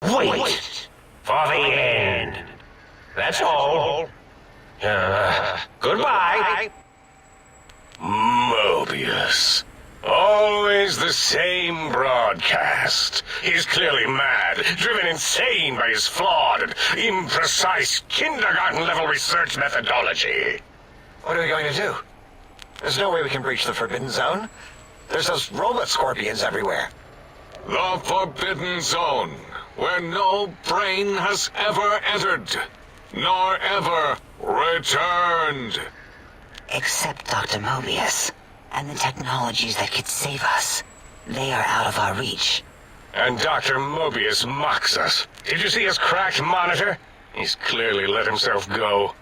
Wait for the end. That's all. Goodbye. Mobius. Always the same broadcast. He's clearly mad, driven insane by his flawed and imprecise kindergarten-level research methodology. What are we going to do? There's no way we can breach the Forbidden Zone. There's those robot scorpions everywhere. The Forbidden Zone, where no brain has ever entered, nor ever returned. Except Dr. Mobius, and the technologies that could save us. They are out of our reach. And Dr. Mobius mocks us. Did you see his cracked monitor? He's clearly let himself go.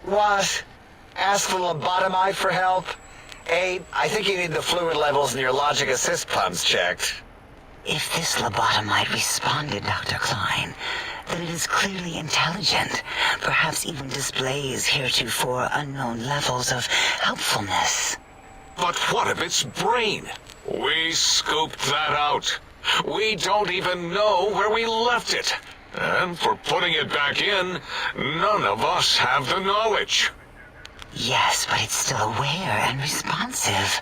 What? Ask the lobotomite for help? Hey, I think you need the fluid levels in your logic assist pumps checked. If this lobotomite responded, Dr. Klein, then it is clearly intelligent, perhaps even displays heretofore unknown levels of helpfulness. But what of its brain? We scooped that out. We don't even know where we left it. And for putting it back in, none of us have the knowledge. Yes, but it's still aware and responsive.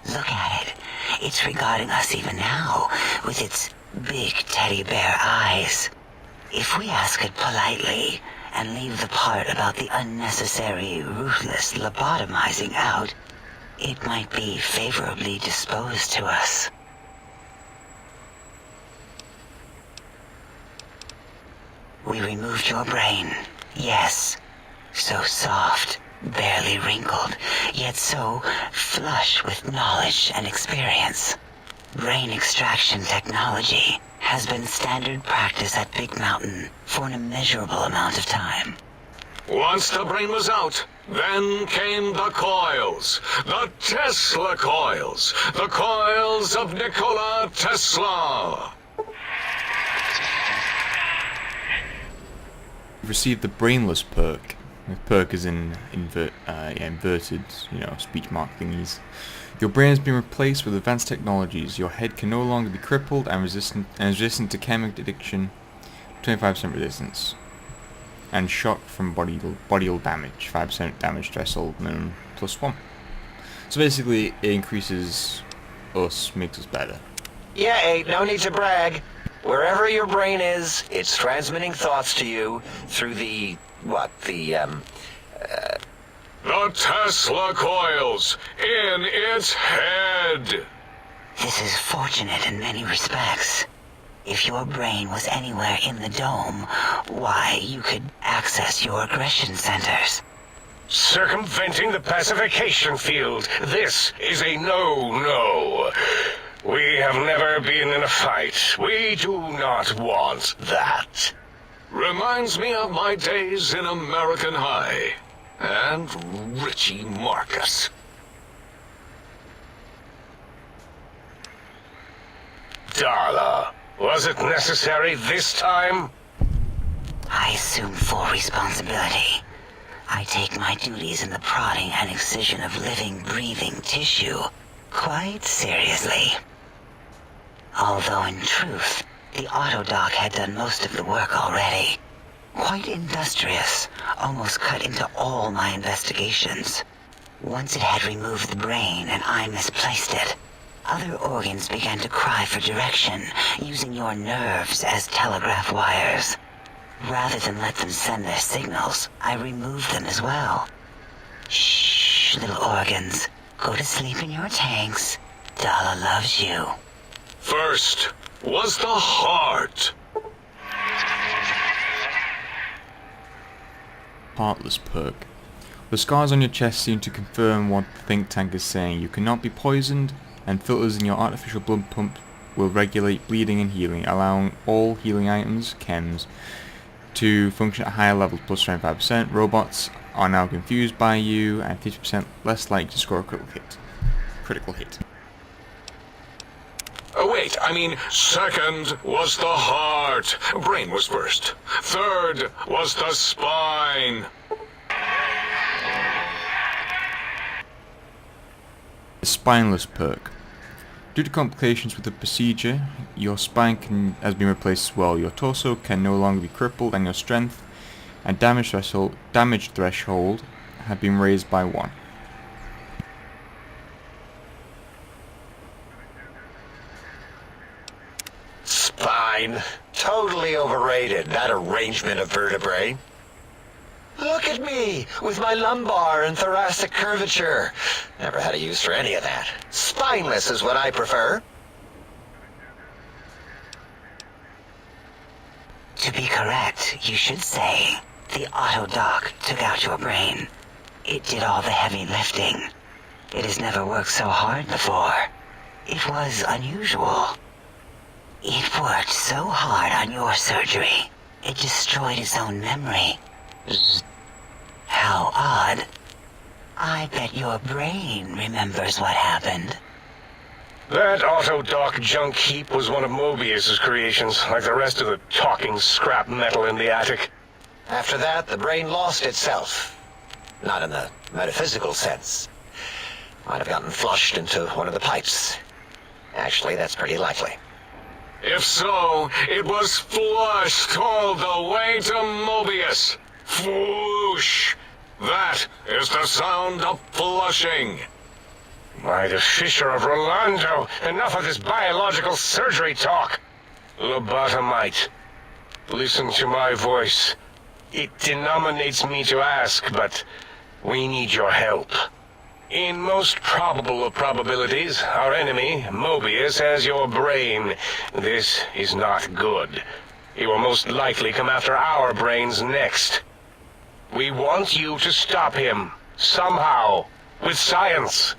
Look at it. It's regarding us even now, with its big teddy bear eyes. If we ask it politely, and leave the part about the unnecessary, ruthless lobotomizing out, it might be favorably disposed to us. We removed your brain, yes. So soft, barely wrinkled, yet so flush with knowledge and experience. Brain extraction technology has been standard practice at Big Mountain for an immeasurable amount of time. Once the brain was out, then came the coils. The Tesla coils. The coils of Nikola Tesla. Received the brainless perk. The perk is inverted, speech mark thingies. Your brain has been replaced with advanced technologies. Your head can no longer be crippled and resistant to chemical addiction. 25% resistance. And shock from bodial damage. 5% damage threshold minimum +1. So basically, it increases us, makes us better. Yeah, ain't no need to brag. Wherever your brain is, it's transmitting thoughts to you through the Tesla coils in its head. This is fortunate in many respects. If your brain was anywhere in the dome, why, you could access your aggression centers. Circumventing the pacification field. This is a no-no. We have never been in a fight. We do not want that. Reminds me of my days in American High. And Richie Marcus. Darla, was it necessary this time? I assume full responsibility. I take my duties in the prodding and excision of living, breathing tissue quite seriously. Although in truth, the Autodoc had done most of the work already. Quite industrious, almost cut into all my investigations. Once it had removed the brain and I misplaced it, other organs began to cry for direction, using your nerves as telegraph wires. Rather than let them send their signals, I removed them as well. Shh, little organs. Go to sleep in your tanks. Dala loves you. First was the heart. Heartless perk. The scars on your chest seem to confirm what the think tank is saying. You cannot be poisoned, and filters in your artificial blood pump will regulate bleeding and healing, allowing all healing items, chems, to function at higher levels, plus 25%. Robots are now confused by you, and 50% less likely to score a critical hit. Oh, wait, second was the heart. Brain was first. Third was the spine. The spineless perk. Due to complications with the procedure, your spine has been replaced as well. Your torso can no longer be crippled, and your strength and damage threshold have been raised by 1. Spine. Totally overrated, that arrangement of vertebrae. Look at me, with my lumbar and thoracic curvature. Never had a use for any of that. Spineless is what I prefer. To be correct, you should say, the Autodoc took out your brain. It did all the heavy lifting. It has never worked so hard before. It was unusual. It worked so hard on your surgery, it destroyed its own memory. How odd. I bet your brain remembers what happened. That Autodoc junk heap was one of Mobius's creations, like the rest of the talking scrap metal in the attic. After that, the brain lost itself. Not in the metaphysical sense. Might have gotten flushed into one of the pipes. Actually, that's pretty likely. If so, it was flushed all the way to Mobius. Flush! That is the sound of flushing. By the Fisher of Rolando, enough of this biological surgery talk. Lobotomite, listen to my voice. It denominates me to ask, but we need your help. In most probable of probabilities, our enemy, Mobius, has your brain. This is not good. He will most likely come after our brains next. We want you to stop him, somehow, with science.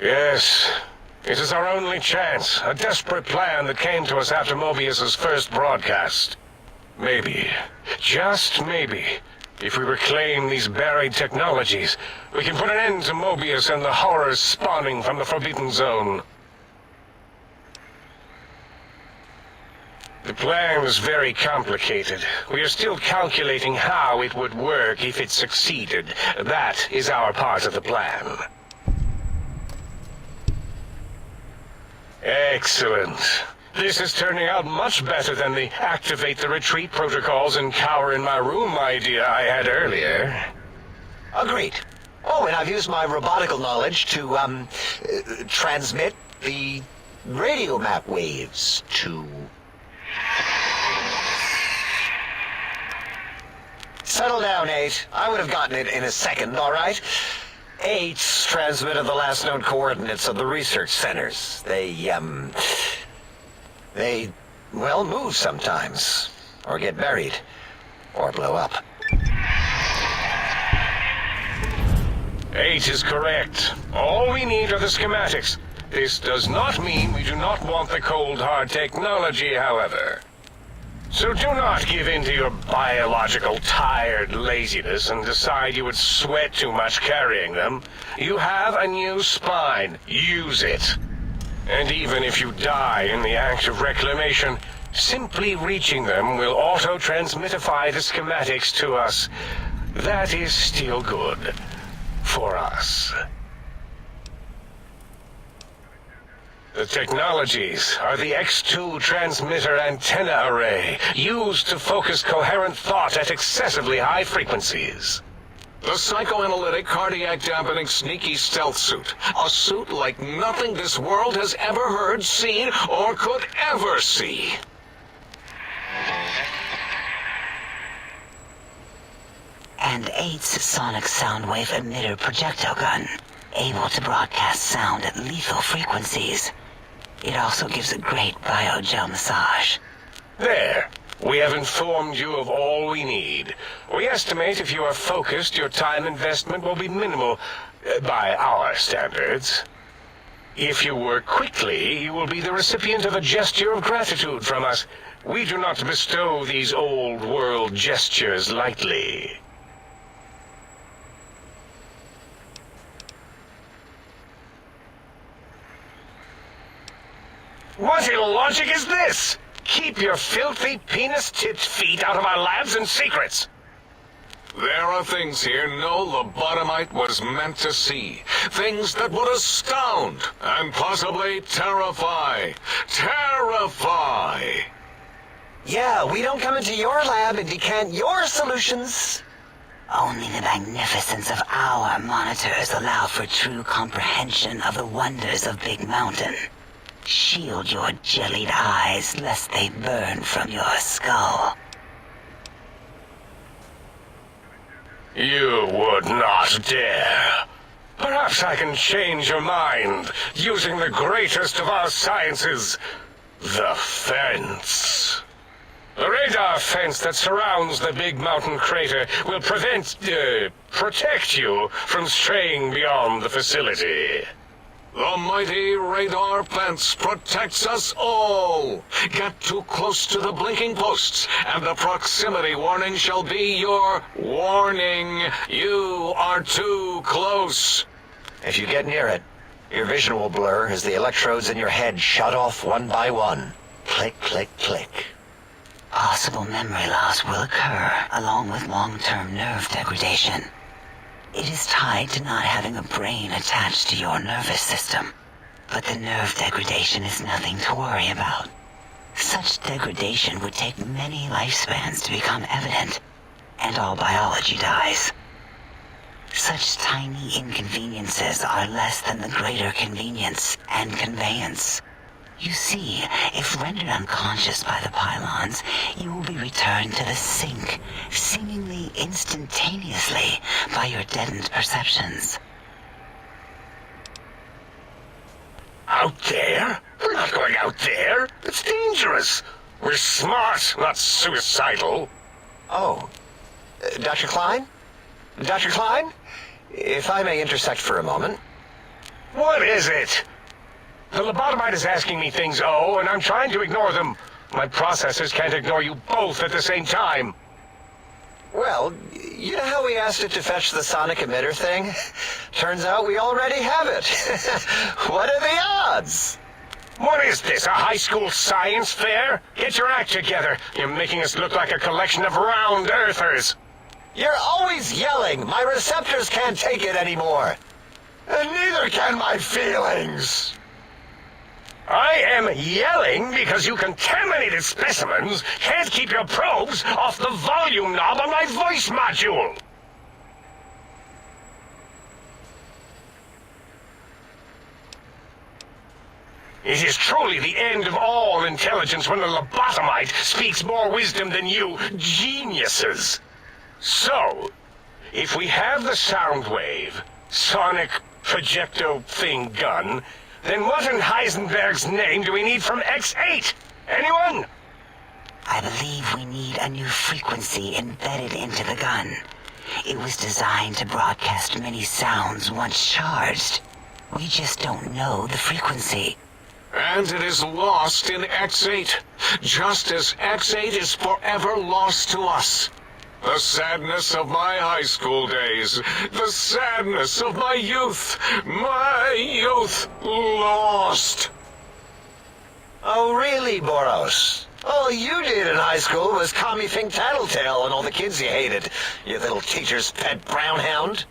Yes, it is our only chance, a desperate plan that came to us after Mobius's first broadcast. Maybe, just maybe, if we reclaim these buried technologies, we can put an end to Mobius and the horrors spawning from the Forbidden Zone. The plan is very complicated. We are still calculating how it would work if it succeeded. That is our part of the plan. Excellent. This is turning out much better than the activate the retreat protocols and cower in my room idea I had earlier. Agreed. Oh, and I've used my robotical knowledge to, transmit the radio map waves to... Settle down, 8. I would have gotten it in a second, all right? 8's transmitted the last known coordinates of the research centers. They, well, move sometimes. Or get buried. Or blow up. 8 is correct. All we need are the schematics. This does not mean we do not want the cold hard technology, however. So do not give in to your biological tired laziness and decide you would sweat too much carrying them. You have a new spine. Use it. And even if you die in the act of reclamation, simply reaching them will auto-transmitify the schematics to us. That is still good. For us. The technologies are the X2 transmitter antenna array, used to focus coherent thought at excessively high frequencies. The psychoanalytic, cardiac dampening, sneaky stealth suit. A suit like nothing this world has ever heard, seen, or could ever see. And 8's sonic sound wave emitter projectile gun, able to broadcast sound at lethal frequencies. It also gives a great biogel massage. There. We have informed you of all we need. We estimate if you are focused, your time investment will be minimal, by our standards. If you work quickly, you will be the recipient of a gesture of gratitude from us. We do not bestow these old-world gestures lightly. What illogic is this? Keep your filthy, penis-tipped feet out of our labs and secrets. There are things here no lobotomite was meant to see. Things that would astound and possibly terrify. Terrify! Yeah, we don't come into your lab and decant your solutions. Only the magnificence of our monitors allow for true comprehension of the wonders of Big Mountain. Shield your jellied eyes lest they burn from your skull. You would not dare. Perhaps I can change your mind using the greatest of our sciences, the fence. The radar fence that surrounds the Big Mountain crater will protect you from straying beyond the facility. The mighty radar fence protects us all. Get too close to the blinking posts, and the proximity warning shall be your warning. You are too close. If you get near it, your vision will blur as the electrodes in your head shut off one by one. Click, click, click. Possible memory loss will occur, along with long-term nerve degradation. It is tied to not having a brain attached to your nervous system, but the nerve degradation is nothing to worry about. Such degradation would take many lifespans to become evident, and all biology dies. Such tiny inconveniences are less than the greater convenience and conveyance. You see, if rendered unconscious by the pylons, you will be returned to the sink, seemingly instantaneously by your deadened perceptions. Out there? We're not going out there. It's dangerous. We're smart, not suicidal. Oh, Dr. Klein? Dr. Klein? If I may intersect for a moment. What is it? The lobotomite is asking me things, and I'm trying to ignore them. My processors can't ignore you both at the same time. Well, you know how we asked it to fetch the sonic emitter thing? Turns out we already have it. What are the odds? What is this, a high school science fair? Get your act together. You're making us look like a collection of round earthers. You're always yelling. My receptors can't take it anymore. And neither can my feelings. I am yelling because you contaminated specimens can't keep your probes off the volume knob on my voice module. It is truly the end of all intelligence when the lobotomite speaks more wisdom than you geniuses. So, if we have the sound wave, sonic projecto thing gun, then what in Heisenberg's name do we need from X8? Anyone? I believe we need a new frequency embedded into the gun. It was designed to broadcast many sounds once charged. We just don't know the frequency. And it is lost in X8, just as X8 is forever lost to us. The sadness of my high school days, the sadness of my youth lost. Oh, really, Boros? All you did in high school was call me Fink Tattletale and all the kids you hated, you little teacher's pet brown hound.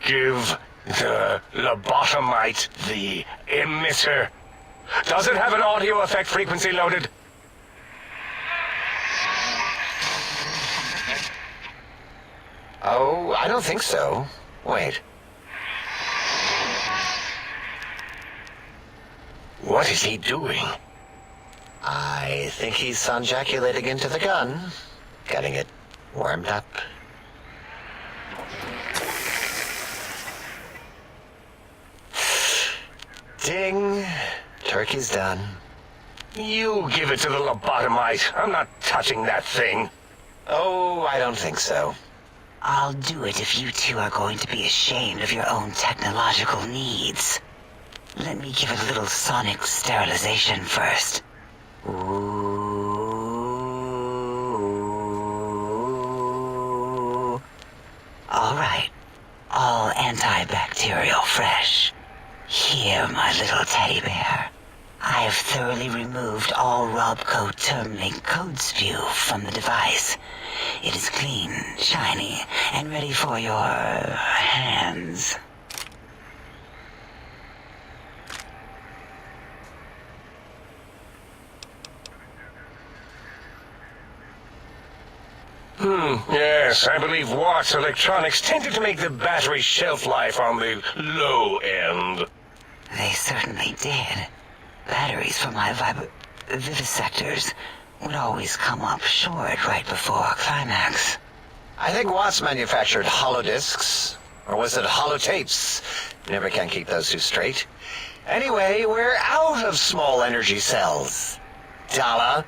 Give the lobotomite the emitter. Does it have an audio effect frequency loaded? Oh, I don't think so. Wait. What is he doing? I think he's sonjaculating into the gun, getting it warmed up. Ding. Turkey's done. You give it to the lobotomite. I'm not touching that thing. Oh, I don't think so. I'll do it if you two are going to be ashamed of your own technological needs. Let me give it a little sonic sterilization first. Ooh. All right. All antibacterial fresh. Here, my little teddy bear. I've thoroughly removed all Robco Termlink code spew from the device. It is clean, shiny, and ready for your hands. Yes, I believe Watts Electronics tended to make the battery shelf life on the low end. They certainly did. Batteries for my vivisectors would always come up short right before climax. I think Watts manufactured holodiscs. Or was it holotapes? Never can keep those two straight. Anyway, we're out of small energy cells. Dala,